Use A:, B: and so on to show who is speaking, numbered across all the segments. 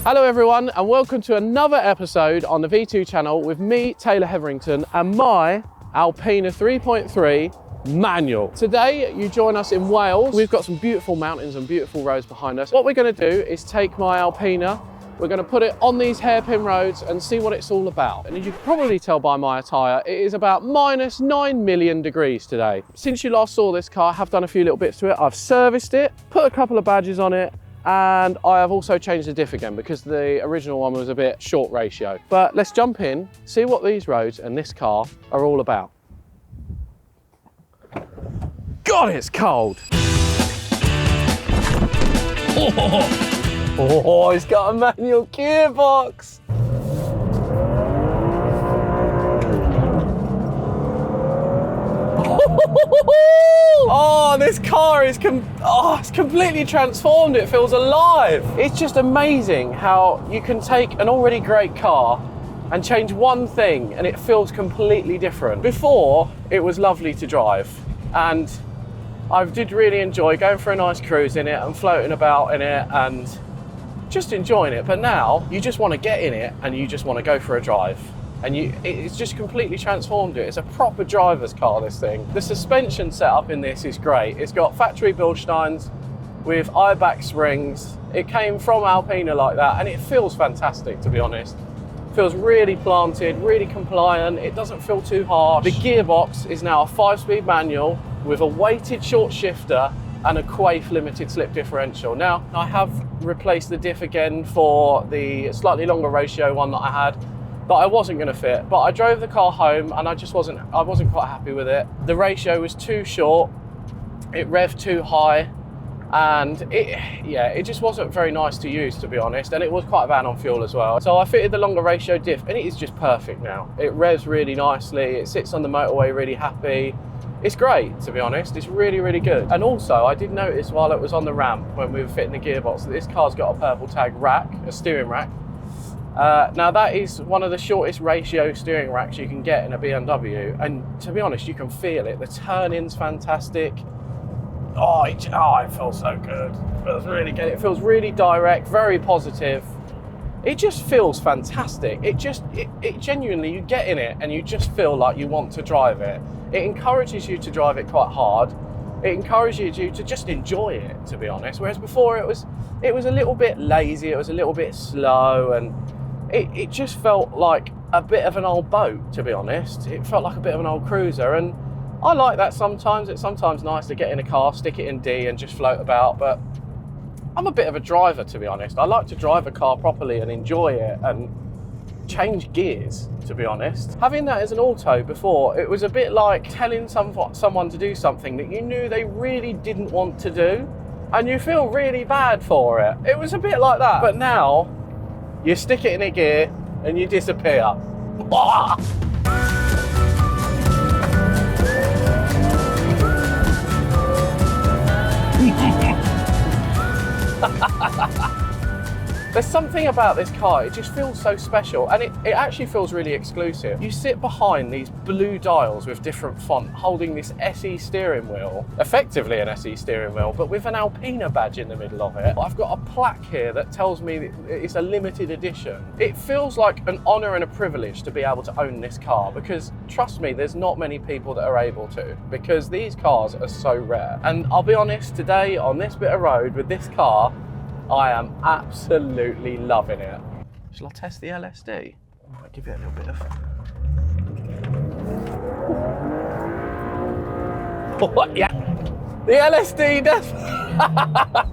A: Hello everyone and welcome to another episode on the V2 channel with me, Taylor Hetherington, and my Alpina 3.3 manual. Today you join us in Wales. We've got some beautiful mountains and beautiful roads behind us. What we're going to do is take my Alpina, we're going to put it on these hairpin roads and see what it's all about. And as you can probably tell by my attire, it is about minus 9 million degrees today. Since you last saw this car, I have done a few little bits to it. I've serviced it, put a couple of badges on it, and I have also changed the diff again because the original one was a bit short ratio. But let's jump in, see what these roads and this car are all about. God, it's cold. Oh, it's got a manual gearbox. Oh, this car is it's completely transformed. It feels alive. It's just amazing how you can take an already great car and change one thing and it feels completely different. Before, it was lovely to drive and I did really enjoy going for a nice cruise in it and floating about in it and just enjoying it. But now you just want to get in it and you just want to go for a drive. And it's just completely transformed it. It's a proper driver's car, this thing. The suspension setup in this is great. It's got factory Bilsteins with eye-back springs. It came from Alpina like that, and it feels fantastic, to be honest. It feels really planted, really compliant. It doesn't feel too harsh. The gearbox is now a 5-speed manual with a weighted short shifter and a Quaife limited slip differential. Now, I have replaced the diff again for the slightly longer ratio one that I had, that I wasn't going to fit, but I drove the car home and I wasn't quite happy with it. The ratio was too short, it revved too high, and it just wasn't very nice to use, to be honest, and it was quite a van on fuel as well. So I fitted the longer ratio diff and it is just perfect now. It revs really nicely, it sits on the motorway really happy. It's great, to be honest. It's really, really good. And also, I did notice while it was on the ramp when we were fitting the gearbox that this car's got a purple tag rack, a steering rack. Now that is one of the shortest ratio steering racks you can get in a BMW, and to be honest, you can feel it. The turn-in's fantastic. It feels so good. It feels really good. It feels really direct, very positive. It just feels fantastic. It genuinely, you get in it and you just feel like you want to drive it. It encourages you to drive it quite hard. It encourages you to just enjoy it, to be honest. Whereas before it was a little bit lazy, it was a little bit slow, and it just felt like a bit of an old boat, to be honest. It felt like a bit of an old cruiser, and I like that sometimes. It's sometimes nice to get in a car, stick it in D and just float about, but I'm a bit of a driver, to be honest. I like to drive a car properly and enjoy it and change gears, to be honest. Having that as an auto before, it was a bit like telling someone to do something that you knew they really didn't want to do, and you feel really bad for it. It was a bit like that. But now, you stick it in a gear and you disappear. There's something about this car, it just feels so special, and it actually feels really exclusive. You sit behind these blue dials with different font, holding this SE steering wheel, effectively an SE steering wheel, but with an Alpina badge in the middle of it. I've got a plaque here that tells me that it's a limited edition. It feels like an honour and a privilege to be able to own this car, because trust me, there's not many people that are able to, because these cars are so rare. And I'll be honest, today on this bit of road with this car, I am absolutely loving it. Shall I test the LSD? I might give it a little bit of... What? Yeah. The LSD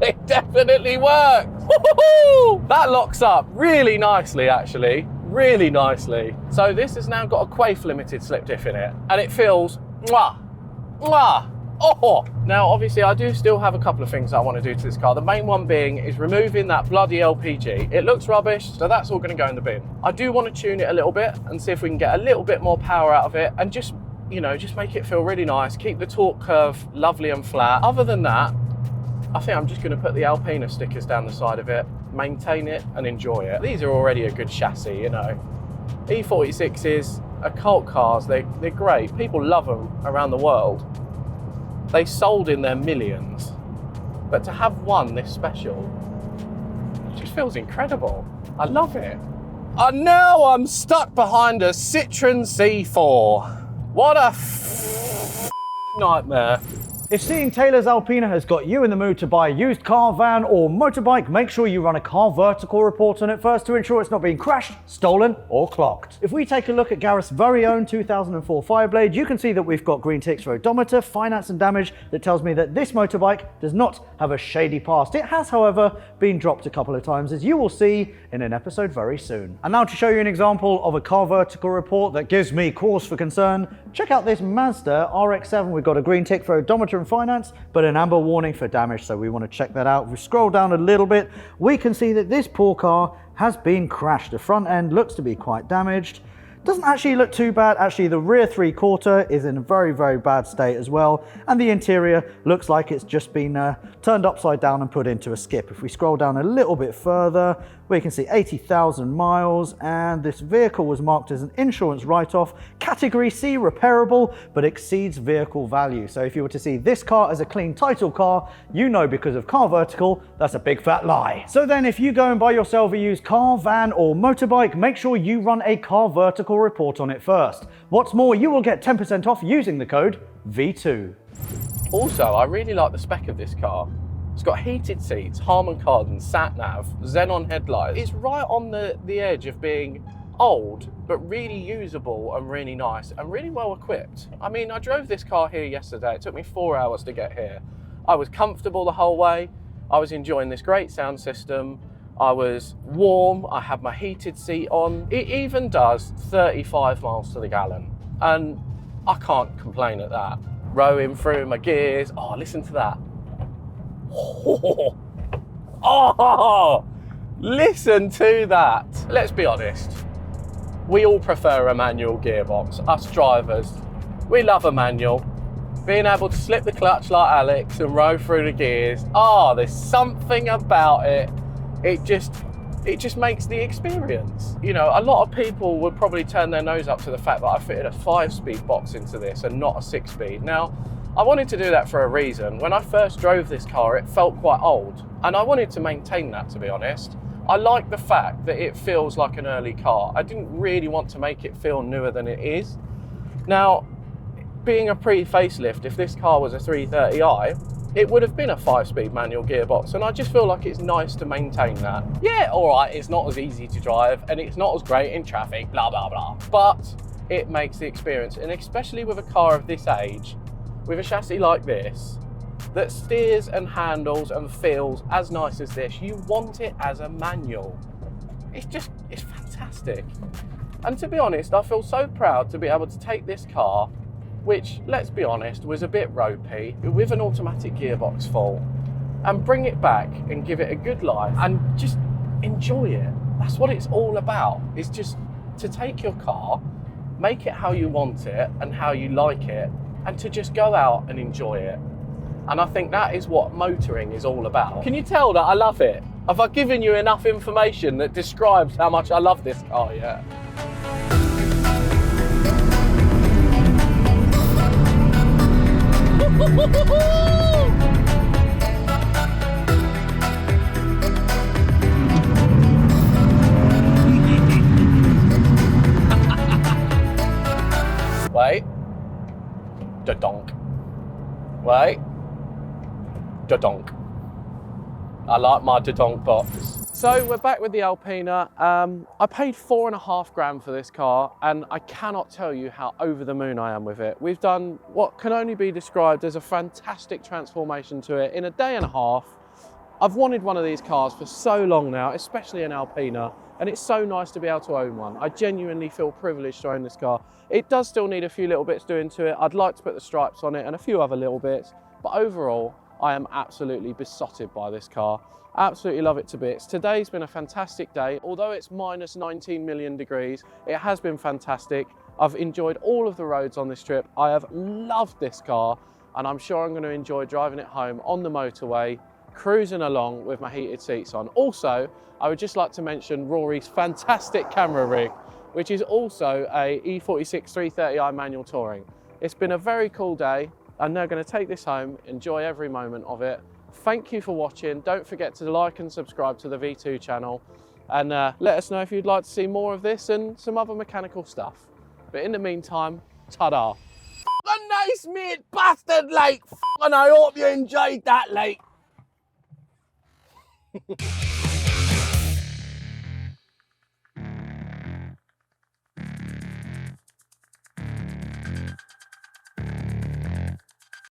A: it definitely works. Woo-hoo-hoo! That locks up really nicely, actually. Really nicely. So this has now got a Quaife limited slip diff in it, and it feels mwah, mwah. Oh! Now, obviously, I do still have a couple of things I want to do to this car. The main one being is removing that bloody LPG. It looks rubbish, so that's all going to go in the bin. I do want to tune it a little bit and see if we can get a little bit more power out of it and just, you know, just make it feel really nice. Keep the torque curve lovely and flat. Other than that, I think I'm just going to put the Alpina stickers down the side of it, maintain it and enjoy it. These are already a good chassis, you know. E46s are cult cars. They're great. People love them around the world. They sold in their millions. But to have one this special, it just feels incredible. I love it. And now I'm stuck behind a Citroen C4. What a nightmare.
B: If seeing Taylor's Alpina has got you in the mood to buy a used car, van or motorbike, make sure you run a car vertical report on it first to ensure it's not being crashed, stolen or clocked. If we take a look at Gareth's very own 2004 Fireblade, you can see that we've got green ticks for odometer, finance and damage that tells me that this motorbike does not have a shady past. It has, however, been dropped a couple of times, as you will see in an episode very soon. And now to show you an example of a car vertical report that gives me cause for concern, check out this Mazda RX-7. We've got a green tick for odometer and finance, but an amber warning for damage, so we want to check that out. If we scroll down a little bit, we can see that this poor car has been crashed. The front end looks to be quite damaged. Doesn't actually look too bad. Actually, the rear three-quarter is in a very, very bad state as well. And the interior looks like it's just been turned upside down and put into a skip. If we scroll down a little bit further, we can see 80,000 miles, and this vehicle was marked as an insurance write-off, category C repairable, but exceeds vehicle value. So if you were to see this car as a clean title car, you know because of Car Vertical, that's a big fat lie. So then if you go and buy yourself a used car, van or motorbike, make sure you run a Car Vertical report on it first. What's more, you will get 10% off using the code V2.
A: Also, I really like the spec of this car. It's got heated seats, Harman Kardon, sat-nav, xenon headlights. It's right on the edge of being old, but really usable and really nice and really well equipped. I mean, I drove this car here yesterday. It took me 4 hours to get here. I was comfortable the whole way. I was enjoying this great sound system. I was warm. I had my heated seat on. It even does 35 miles to the gallon. And I can't complain at that. Rowing through my gears. Oh, listen to that. Oh, listen to that. Let's be honest. We all prefer a manual gearbox. Us drivers, we love a manual. Being able to slip the clutch like Alex and row through the gears. Oh, there's something about it. It just makes the experience. You know, a lot of people would probably turn their nose up to the fact that I fitted a 5-speed box into this and not a 6-speed. Now, I wanted to do that for a reason. When I first drove this car, it felt quite old, and I wanted to maintain that, to be honest. I like the fact that it feels like an early car. I didn't really want to make it feel newer than it is. Now, being a pre-facelift, if this car was a 330i, it would have been a 5-speed manual gearbox, and I just feel like it's nice to maintain that. Yeah, all right, it's not as easy to drive, and it's not as great in traffic, blah, blah, blah, but it makes the experience, and especially with a car of this age, with a chassis like this, that steers and handles and feels as nice as this, you want it as a manual. It's fantastic. And to be honest, I feel so proud to be able to take this car, which, let's be honest, was a bit ropey, with an automatic gearbox full, and bring it back and give it a good life and just enjoy it. That's what it's all about. It's just to take your car, make it how you want it and how you like it, and to just go out and enjoy it. And I think that is what motoring is all about. Can you tell that I love it? Have I given you enough information that describes how much I love this car yet? Wait. Da-donk. Wait. Da-donk. I like my da-donk box. So we're back with the Alpina. I paid $4.5 grand for this car, and I cannot tell you how over the moon I am with it. We've done what can only be described as a fantastic transformation to it in a day and a half. I've wanted one of these cars for so long now, especially an Alpina, and it's so nice to be able to own one. I genuinely feel privileged to own this car. It does still need a few little bits doing to it. I'd like to put the stripes on it and a few other little bits, but overall, I am absolutely besotted by this car. Absolutely love it to bits. Today's been a fantastic day. Although it's minus 19 million degrees, it has been fantastic. I've enjoyed all of the roads on this trip. I have loved this car, and I'm sure I'm going to enjoy driving it home on the motorway, cruising along with my heated seats on. Also, I would just like to mention Rory's fantastic camera rig, which is also a E46 330i manual touring. It's been a very cool day. I'm now going to take this home, enjoy every moment of it, thank you for watching. Don't forget to like and subscribe to the V2 channel, and let us know if you'd like to see more of this and some other mechanical stuff. But in the meantime, ta-da. A nice mate bastard, like, and I hope you enjoyed that, like.